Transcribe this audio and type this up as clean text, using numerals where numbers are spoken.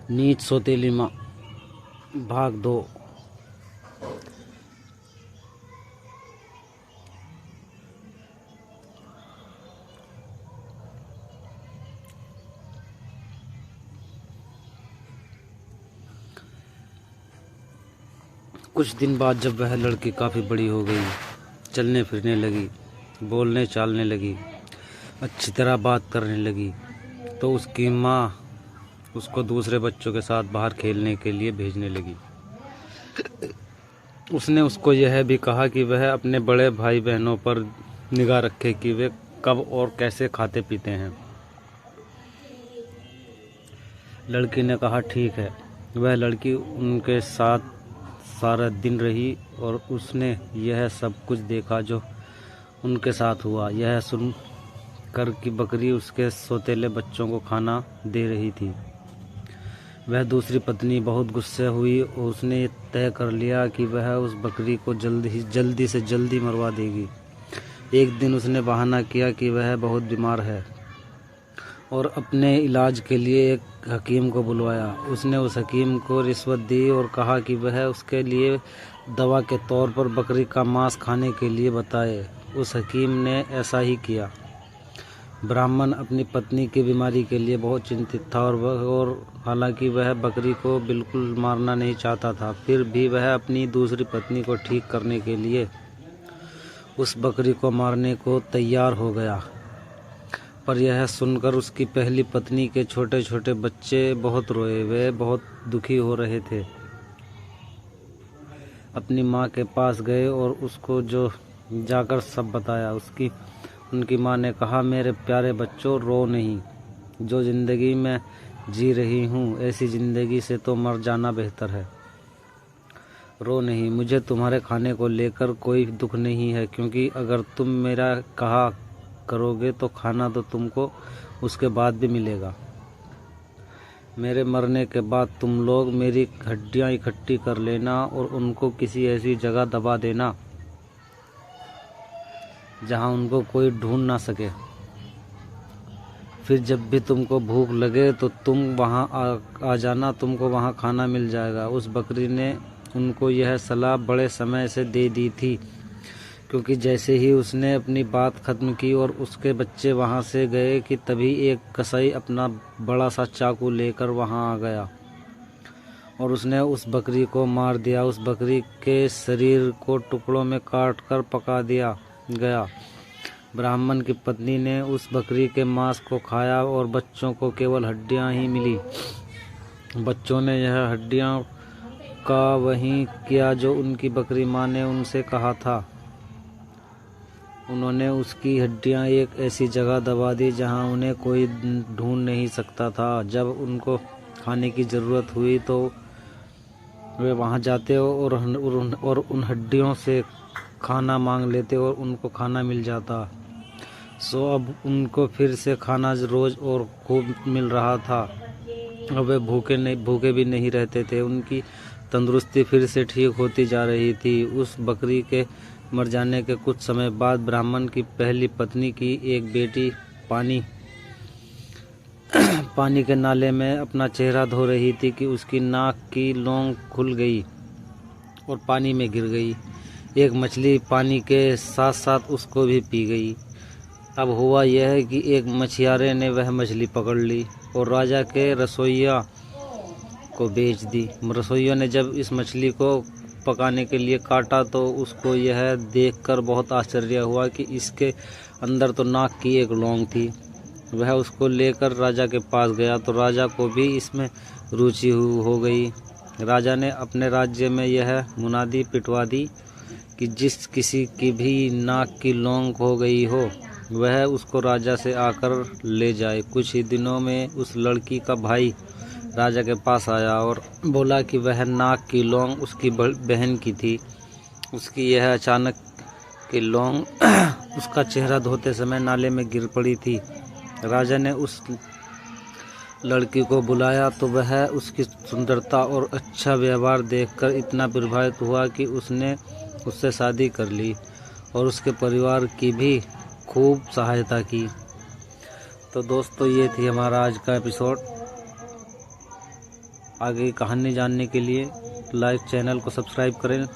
नीच सौतेली माँ भाग 2। कुछ दिन बाद जब वह लड़की काफ़ी बड़ी हो गई, चलने फिरने लगी, बोलने चालने लगी, अच्छी तरह बात करने लगी, तो उसकी माँ उसको दूसरे बच्चों के साथ बाहर खेलने के लिए भेजने लगी। उसने उसको यह भी कहा कि वह अपने बड़े भाई बहनों पर निगाह रखे कि वे कब और कैसे खाते पीते हैं। लड़की ने कहा ठीक है। वह लड़की उनके साथ सारा दिन रही और उसने यह सब कुछ देखा जो उनके साथ हुआ। यह सुन कर कि बकरी उसके सौतेले बच्चों को खाना दे रही थी, वह दूसरी पत्नी बहुत गुस्से हुई और उसने तय कर लिया कि वह उस बकरी को जल्दी से जल्दी मरवा देगी। एक दिन उसने बहाना किया कि वह बहुत बीमार है और अपने इलाज के लिए एक हकीम को बुलवाया। उसने उस हकीम को रिश्वत दी और कहा कि वह उसके लिए दवा के तौर पर बकरी का मांस खाने के लिए बताए। उस हकीम ने ऐसा ही किया। ब्राह्मण अपनी पत्नी की बीमारी के लिए बहुत चिंतित था और हालांकि वह बकरी को बिल्कुल मारना नहीं चाहता था, फिर भी वह अपनी दूसरी पत्नी को ठीक करने के लिए उस बकरी को मारने को तैयार हो गया। पर यह सुनकर उसकी पहली पत्नी के छोटे छोटे बच्चे बहुत रोए। वे बहुत दुखी हो रहे थे। अपनी माँ के पास गए और उसको जो जाकर सब बताया। उनकी माँ ने कहा, मेरे प्यारे बच्चों, रो नहीं। जो ज़िंदगी मैं जी रही हूँ, ऐसी ज़िंदगी से तो मर जाना बेहतर है। रो नहीं। मुझे तुम्हारे खाने को लेकर कोई दुख नहीं है, क्योंकि अगर तुम मेरा कहा करोगे तो खाना तो तुमको उसके बाद भी मिलेगा। मेरे मरने के बाद तुम लोग मेरी हड्डियाँ इकट्ठी कर लेना और उनको किसी ऐसी जगह दबा देना जहाँ उनको कोई ढूंढ ना सके। फिर जब भी तुमको भूख लगे तो तुम वहाँ आ जाना, तुमको वहाँ खाना मिल जाएगा। उस बकरी ने उनको यह सलाह बड़े समय से दे दी थी, क्योंकि जैसे ही उसने अपनी बात खत्म की और उसके बच्चे वहाँ से गए कि तभी एक कसाई अपना बड़ा सा चाकू लेकर वहाँ आ गया और उसने उस बकरी को मार दिया। उस बकरी के शरीर को टुकड़ों में काट कर पका दिया गया। ब्राह्मण की पत्नी ने उस बकरी के मांस को खाया और बच्चों को केवल हड्डियां ही मिली। बच्चों ने यह हड्डियां का वही किया जो उनकी बकरी माँ ने उनसे कहा था। उन्होंने उसकी हड्डियां एक ऐसी जगह दबा दी जहां उन्हें कोई ढूंढ नहीं सकता था। जब उनको खाने की ज़रूरत हुई तो वे वहां जाते और उन हड्डियों से खाना मांग लेते और उनको खाना मिल जाता। सो अब उनको फिर से खाना रोज़ और खूब मिल रहा था। अब वे भूखे भी नहीं रहते थे। उनकी तंदुरुस्ती फिर से ठीक होती जा रही थी। उस बकरी के मर जाने के कुछ समय बाद ब्राह्मण की पहली पत्नी की एक बेटी पानी के नाले में अपना चेहरा धो रही थी कि उसकी नाक की लौंग खुल गई और पानी में गिर गई। एक मछली पानी के साथ साथ उसको भी पी गई। अब हुआ यह कि एक मछियारे ने वह मछली पकड़ ली और राजा के रसोइया को बेच दी। रसोइया ने जब इस मछली को पकाने के लिए काटा तो उसको यह देखकर बहुत आश्चर्य हुआ कि इसके अंदर तो नाक की एक लौंग थी। वह उसको लेकर राजा के पास गया तो राजा को भी इसमें रुचि हो गई। राजा ने अपने राज्य में यह मुनादी पिटवा दी कि जिस किसी की भी नाक की लौंग हो गई हो, वह उसको राजा से आकर ले जाए। कुछ ही दिनों में उस लड़की का भाई राजा के पास आया और बोला कि वह नाक की लौंग उसकी बहन की थी। उसकी यह अचानक की लौंग उसका चेहरा धोते समय नाले में गिर पड़ी थी। राजा ने उस लड़की को बुलाया तो वह उसकी सुंदरता और अच्छा व्यवहार देखकर इतना प्रभावित हुआ कि उसने उससे शादी कर ली और उसके परिवार की भी खूब सहायता की। तो दोस्तों, ये थी हमारा आज का एपिसोड। आगे की कहानी जानने के लिए लाइक चैनल को सब्सक्राइब करें।